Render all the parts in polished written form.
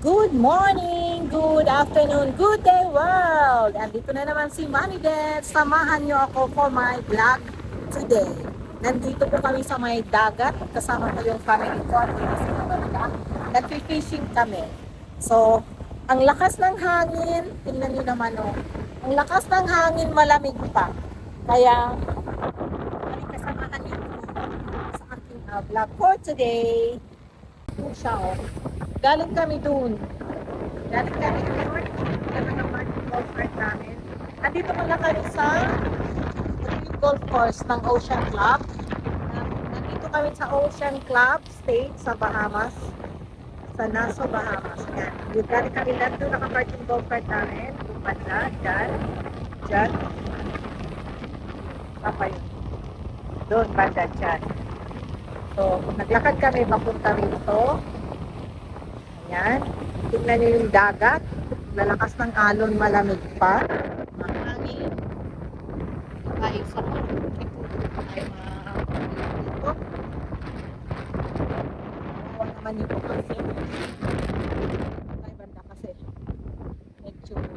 Good morning, good afternoon, good day world! Andito na naman si Manny Det. Samahan niyo ako for my vlog today. Nandito po kami sa may dagat. Kasama ko yung family ko at yung sa Manila. Nag-fishing kami. So, ang lakas ng hangin, tingnan niyo naman oh. Ang lakas ng hangin, malamig pa. Kaya, kasamahan niyo ako sa aking vlog for today. Ito siya oh. Galing kami dun. Galing kami dun. Galing naman yung golf cart namin. Andito muna kami sa golf course ng Ocean Club. Nandito kami sa Ocean Club State sa Bahamas. Sa Nassau, Bahamas. Yan. Galing kami dito. Nakapark yung golf cart namin. Yung banda. Dyan. Dyan. Papa yun. Doon. Banda. Dyan. So, naglakad kami papunta rito. Ayan. Tingnan niyo yung dagat. Lalakas ng alon, malamig pa. Mahangin. Tayo sa mga tayo dito. Awa naman yung kasi. Tayo banda kasi. Medyo yung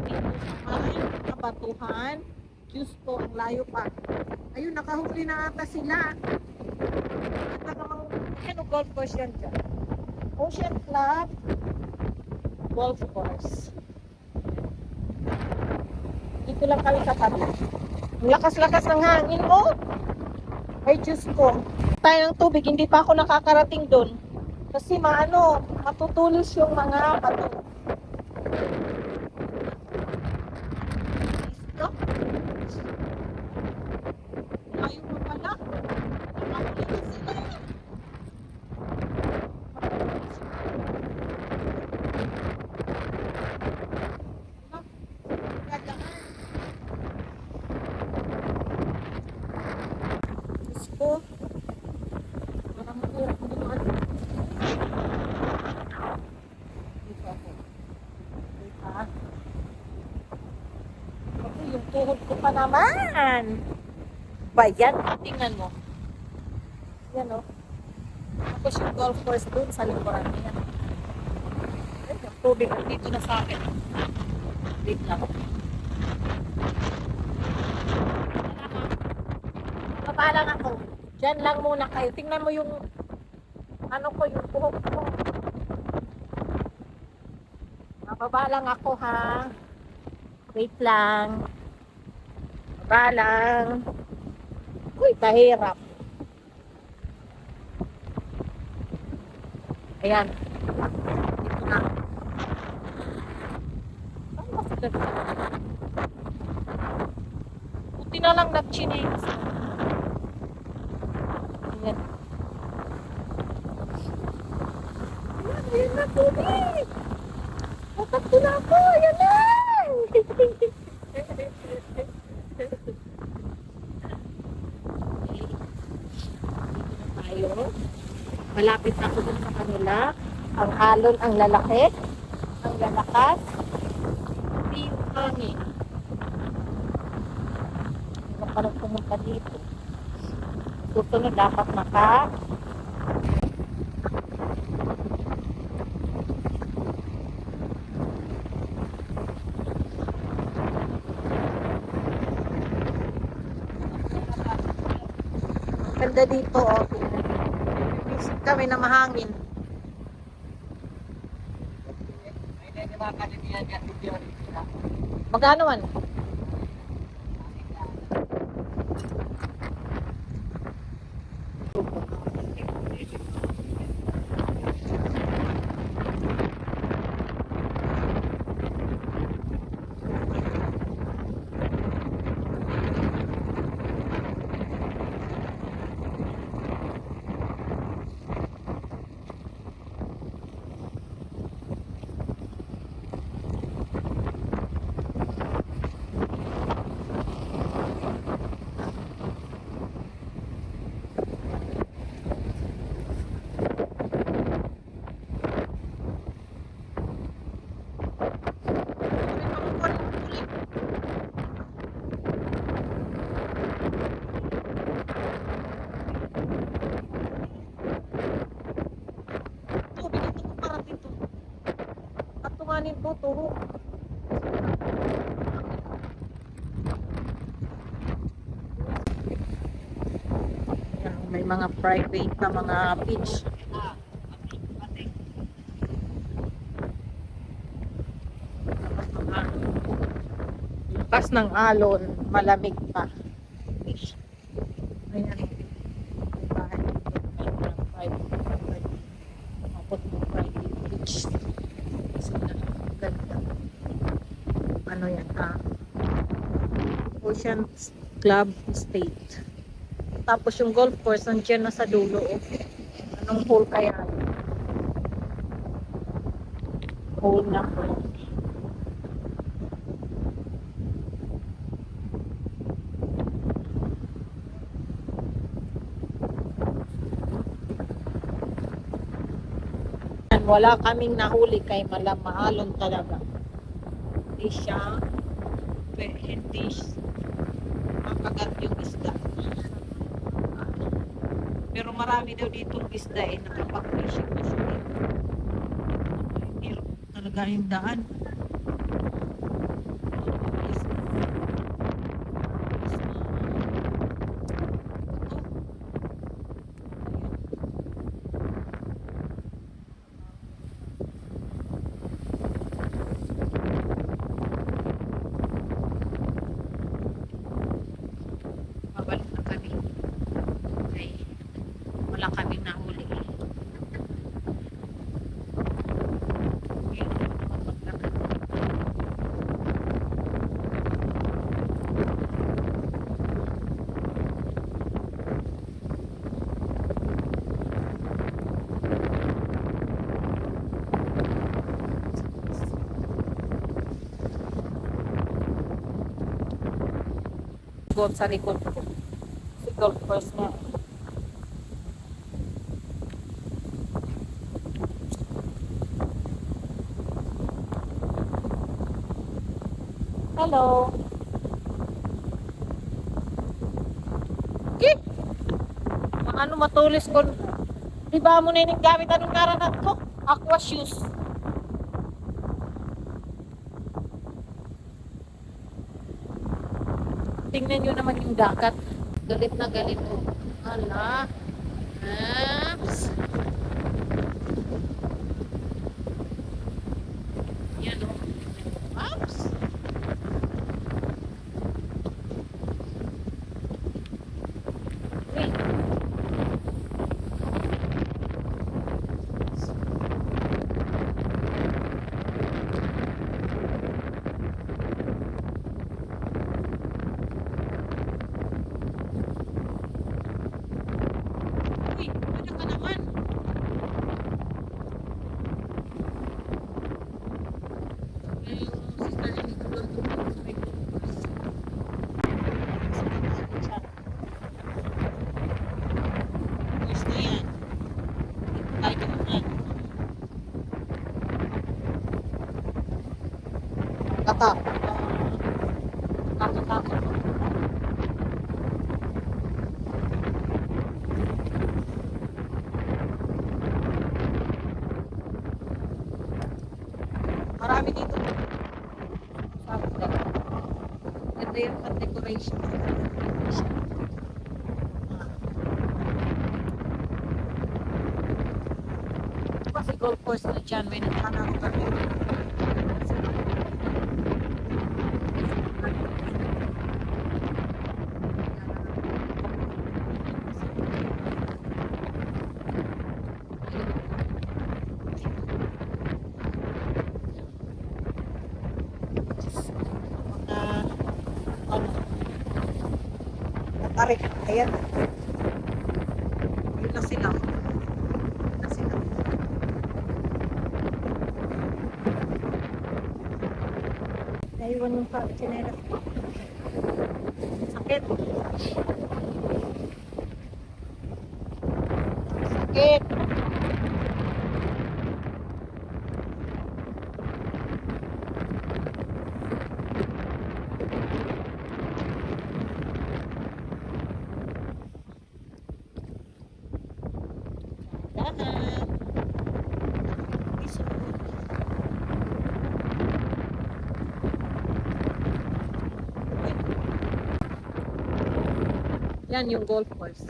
dito sa mga kabatuhan. Diyos ko, ang layo pa. Ayun, nakahuli na ata sila. At nakamang, ano, golf course yan dyan. Ocean Club Golf Course. Dito lang kami sa tabi. Ang lakas-lakas ng hangin mo. Ay, Diyos ko. Tayo ng tubig, hindi pa ako nakakarating doon. Kasi matutulis yung mga bato. Stop. Ayaw mo pala. Nakakuli na sila. Ko. Parang hirap naman. Dito ako. Diba? Ako, yung tuhod ko pa naman. Ba yan? Tingnan mo. Yan o. Tapos yung golf course dun sa likuran niya. Ay, yung tubig dito na sa akin. Wait lang. Baba lang ako. Diyan lang muna kayo. Tingnan mo yung yung buhok ko. Bababa lang ako ha. Wait lang. Baba lang. Uy, kahirap. Ayan. Dito na. Buti na lang nag-chinelas. Ayan. Ayan na tubig. Tatak ko na ako. Ayan na. Tayo. Malapit na ako dun sa kanila. Ang alon, ang lalaki. Ang lalakas. Hindi yung hangin. Hindi na parang pumunta dito. Susunod dapat ganda dito oh. Visit kami na mahangin. Magkano man? manin po tuhog. Yan, may mga private na mga beach. Lakas ng alon, malamig pa. Ayan. Bahay. Private. Tapos ng private beach. Sila. Ganda. Ano yan? Ocean Club Estate. Tapos yung golf course nandiyan na sa dulo. Anong hole kaya? Hole na po. Wala kaming nahuli kay maalon talaga. Hindi siya hindi makagat yung isda. Pero marami daw ditong isda nakapag-fishing na siya. Hirap talaga yung daan. Babalik na kami. Okay. Wala kaming nahuli. Gold sa likod ko. Si golf course na. Hello. Ano matulis ko. Di ba mo na yung gamit anong karanat ko? Aqua shoes. Tingnan nyo naman yung dagat. Galit na galit. Hala. Max. Yan o. Max. Wait. Katakot. Nakatakot. Marami dito. Sabi ko. Ganda yung decoration. Kasi golf course na dyan. May naghanap kami. Tarik, ayan. Yun na sila. Yun na sila. Naiwan yung chinelas ko. Sakit. Sakit. Yan yung golf course.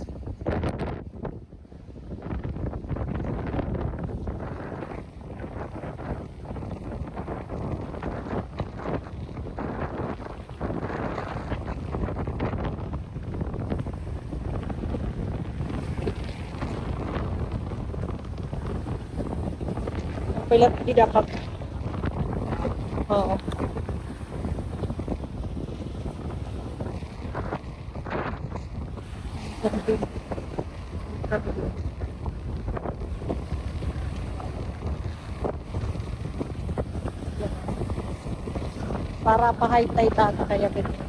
Pilat tidak dapat. Oo. Para pa-high tata kaya ganyan.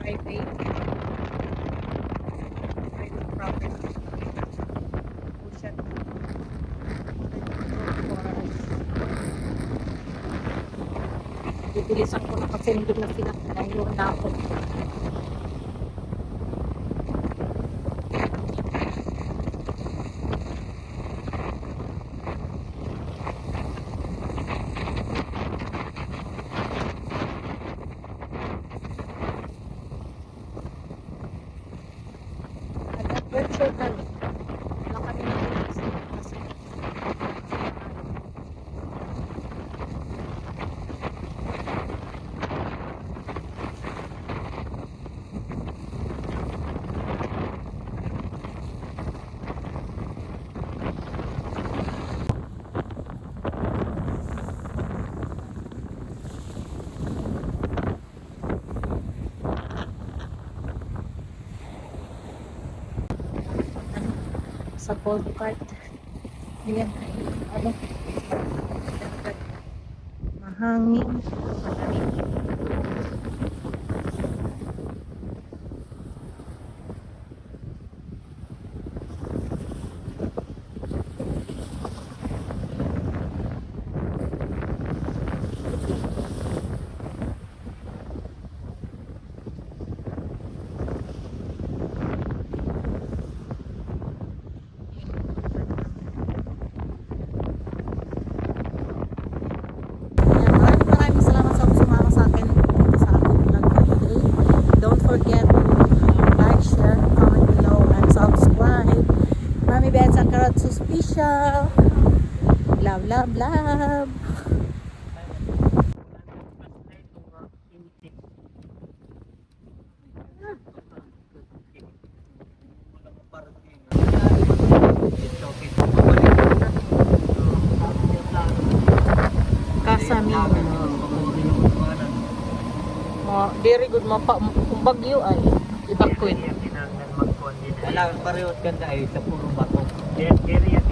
Private property. Ocean. Bibilisan ko na kasi nandun na sila. Dahil na ako. Adventure na. Wala kami nag-iisip kasi sa gold cart. Ayan. Ano? Mahangin. Malamig. Maraming salamat sa sumama sa akin sa aking vlog for today. Don't forget to like, share, comment below, and subscribe. Mami Beth sa Carrots Official. Love, love, love. Kasamin. Very good mapa kung bagyo ay itakwin. Wala pareho ganda ay sa puro bato. Diri yan